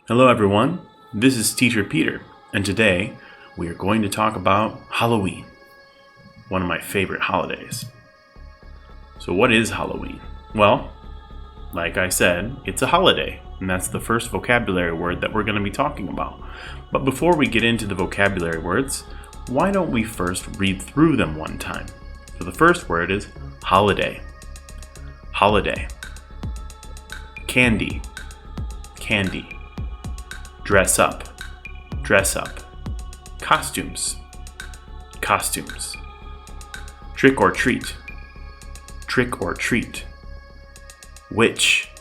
Hello everyone, this is Teacher Peter, and today we are going to talk about Halloween, one of my favorite holidays. So what is Halloween? Well, like I said, it's a holiday, and that's the first vocabulary word that we're going to be talking about. But before we get into the vocabulary words, why don't we first read through them one time? So the first word is holiday. Holiday. Candy. Candy. Dress up. Dress up. Costumes. Costumes. Trick or treat. Trick or treat. Witch.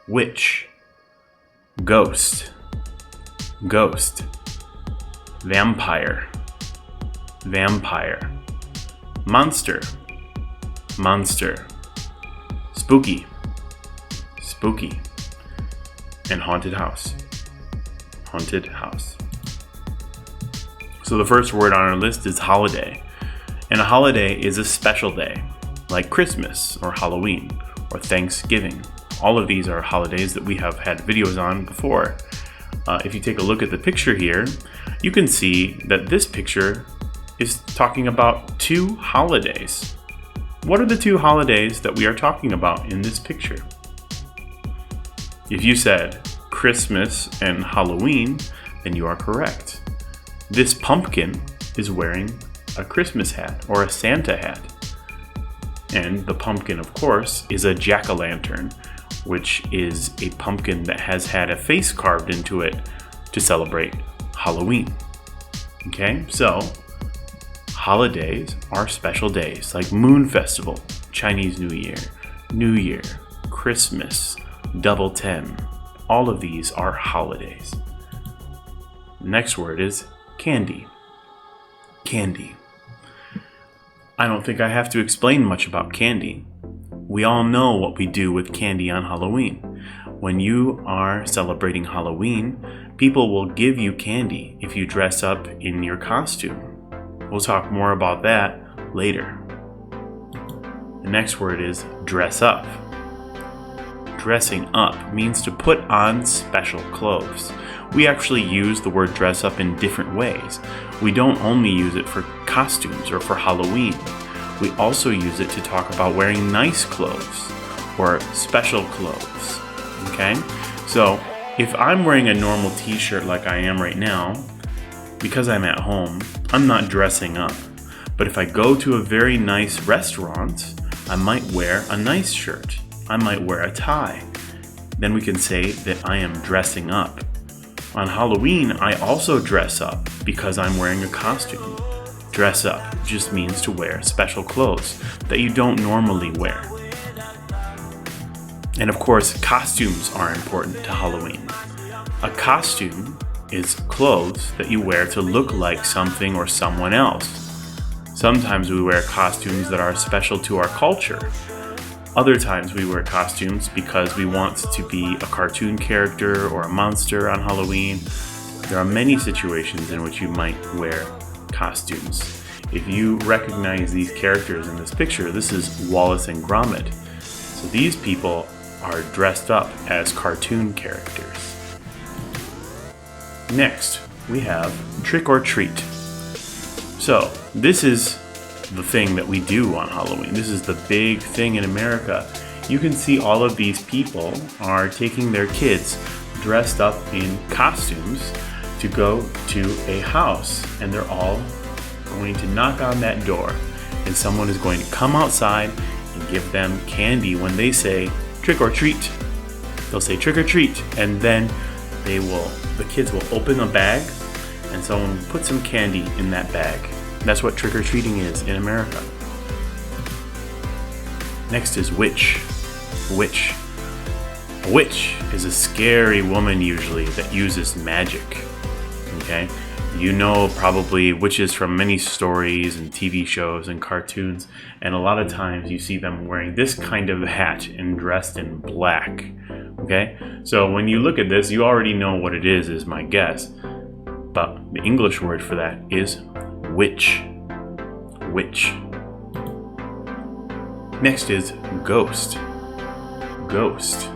Witch. Ghost. Ghost. Vampire. Vampire. Monster. Monster. Spooky. Spooky. And haunted house. Haunted house. So the first word on our list is holiday. And a holiday is a special day, like Christmas or Halloween or Thanksgiving. All of these are holidays that we have had videos on before. If you take a look at the picture here, you can see that this picture is talking about two holidays. What are the two holidays that we are talking about in this picture? If you said Christmas and Halloween, then you are correct. This pumpkin is wearing a Christmas hat or a Santa hat. And the pumpkin, of course, is a jack-o'-lantern, which is a pumpkin that has had a face carved into it to celebrate Halloween. Okay, so holidays are special days like Moon Festival, Chinese New Year, Christmas, Double 10. All of these are holidays. Next word is candy. Candy. I don't think I have to explain much about candy. We all know what we do with candy on Halloween. When you are celebrating Halloween, people will give you candy if you dress up in your costume. We'll talk more about that later. The next word is dress up. Dressing up means to put on special clothes. We actually use the word dress up in different ways. We don't only use it for costumes or for Halloween. We also use it to talk about wearing nice clothes or special clothes. Okay? So if I'm wearing a normal t-shirt like I am right now, because I'm at home, I'm not dressing up. But if I go to a very nice restaurant, I might wear a nice shirt. I might wear a tie. Then we can say that I am dressing up. On Halloween, I also dress up because I'm wearing a costume. Dress up just means to wear special clothes that you don't normally wear. And of course, costumes are important to Halloween. A costume is clothes that you wear to look like something or someone else. Sometimes we wear costumes that are special to our culture. Other times we wear costumes because we want to be a cartoon character or a monster on Halloween. There are many situations in which you might wear costumes. If you recognize these characters in this picture, this is Wallace and Gromit. So these people are dressed up as cartoon characters. Next, we have trick or treat. So this is the thing that we do on Halloween. This is the big thing in America. You can see all of these people are taking their kids dressed up in costumes to go to a house, and they're all going to knock on that door, and someone is going to come outside and give them candy when they say trick or treat. They'll say trick or treat, and then the kids will open a bag and someone will put some candy in that bag. That's what trick-or-treating is in America. Next is witch. Witch. A witch is a scary woman usually that uses magic. Okay? You know probably witches from many stories and TV shows and cartoons, and a lot of times you see them wearing this kind of hat and dressed in black. Okay? So when you look at this, you already know what it is my guess. But the English word for that is witch. Witch. Next is ghost. Ghost.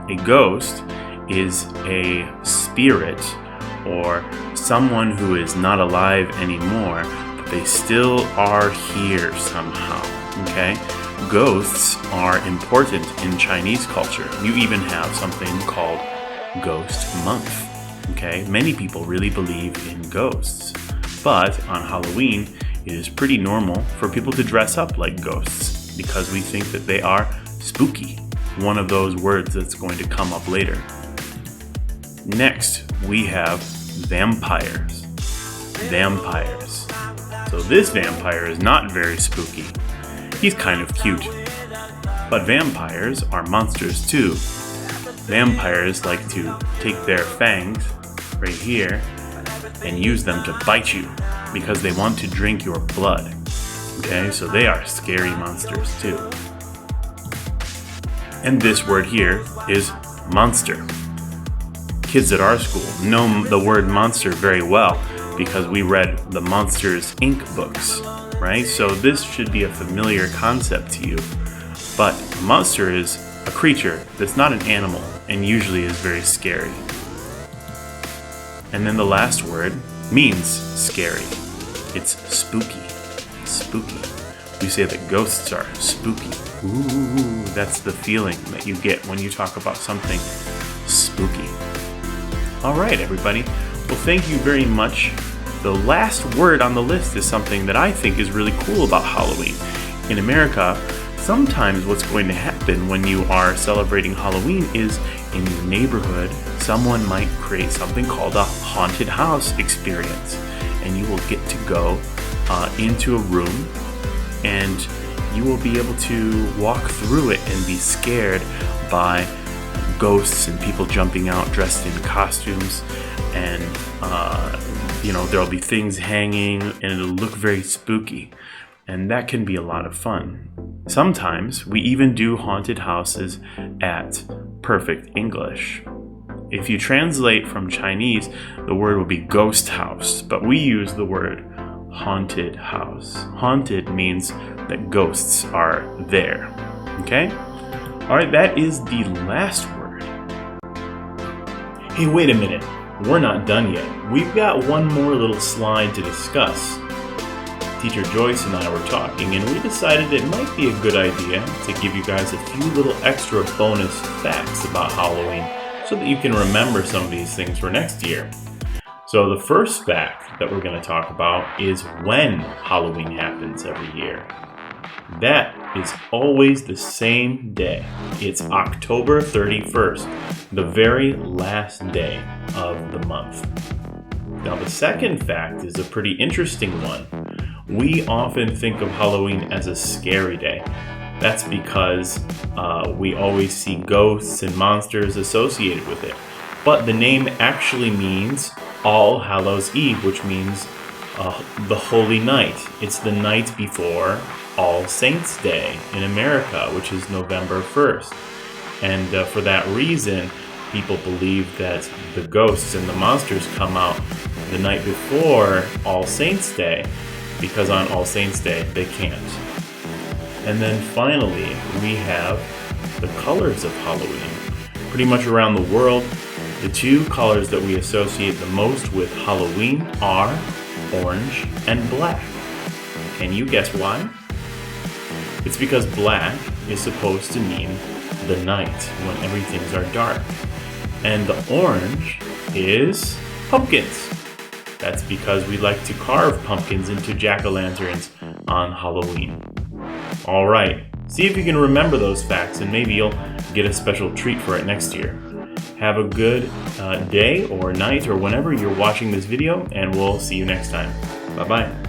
A ghost is a spirit or someone who is not alive anymore, but they still are here somehow, okay? Ghosts are important in Chinese culture. You even have something called Ghost Month, okay? Many people really believe in ghosts, but on Halloween, it is pretty normal for people to dress up like ghosts because we think that they are spooky, one of those words that's going to come up later. Next, we have vampires. Vampires. So this vampire is not very spooky. He's kind of cute. But vampires are monsters too. Vampires like to take their fangs right here and use them to bite you because they want to drink your blood. Okay, so they are scary monsters too. And this word here is monster. Kids at our school know the word monster very well because we read the Monsters, Inc. books, right? So this should be a familiar concept to you. But a monster is a creature that's not an animal and usually is very scary. And then the last word means scary. It's spooky. Spooky. We say that ghosts are spooky. Ooh, that's the feeling that you get when you talk about something spooky. All right, everybody. Well, thank you very much. The last word on the list is something that I think is really cool about Halloween. In America, sometimes what's going to happen when you are celebrating Halloween is in your neighborhood, someone might create something called a haunted house experience. And you will get to go into a room and you will be able to walk through it and be scared by ghosts and people jumping out dressed in costumes. And, there'll be things hanging and it'll look very spooky. And that can be a lot of fun. Sometimes we even do haunted houses at Perfect English. If you translate from Chinese, the word would be ghost house, but we use the word haunted house. Haunted means that ghosts are there. Okay? All right, that is the last word. Hey, wait a minute. We're not done yet. We've got one more little slide to discuss. Teacher Joyce and I were talking, and we decided it might be a good idea to give you guys a few little extra bonus facts about Halloween so that you can remember some of these things for next year. So the first fact that we're going to talk about is when Halloween happens every year. That is always the same day. It's October 31st, the very last day of the month. Now the second fact is a pretty interesting one. We often think of Halloween as a scary day. That's because we always see ghosts and monsters associated with it. But the name actually means All Hallows Eve, which means the Holy Night. It's the night before All Saints Day in America, which is November 1st. And for that reason, people believe that the ghosts and the monsters come out the night before All Saints Day, because on All Saints Day they can't. And then finally, we have the colors of Halloween. Pretty much around the world, the two colors that we associate the most with Halloween are orange and black. Can you guess why? It's because black is supposed to mean the night when everything are dark. And the orange is pumpkins. That's because we like to carve pumpkins into jack-o'-lanterns on Halloween. All right, see if you can remember those facts and maybe you'll get a special treat for it next year. Have a good day or night or whenever you're watching this video, and we'll see you next time. Bye-bye.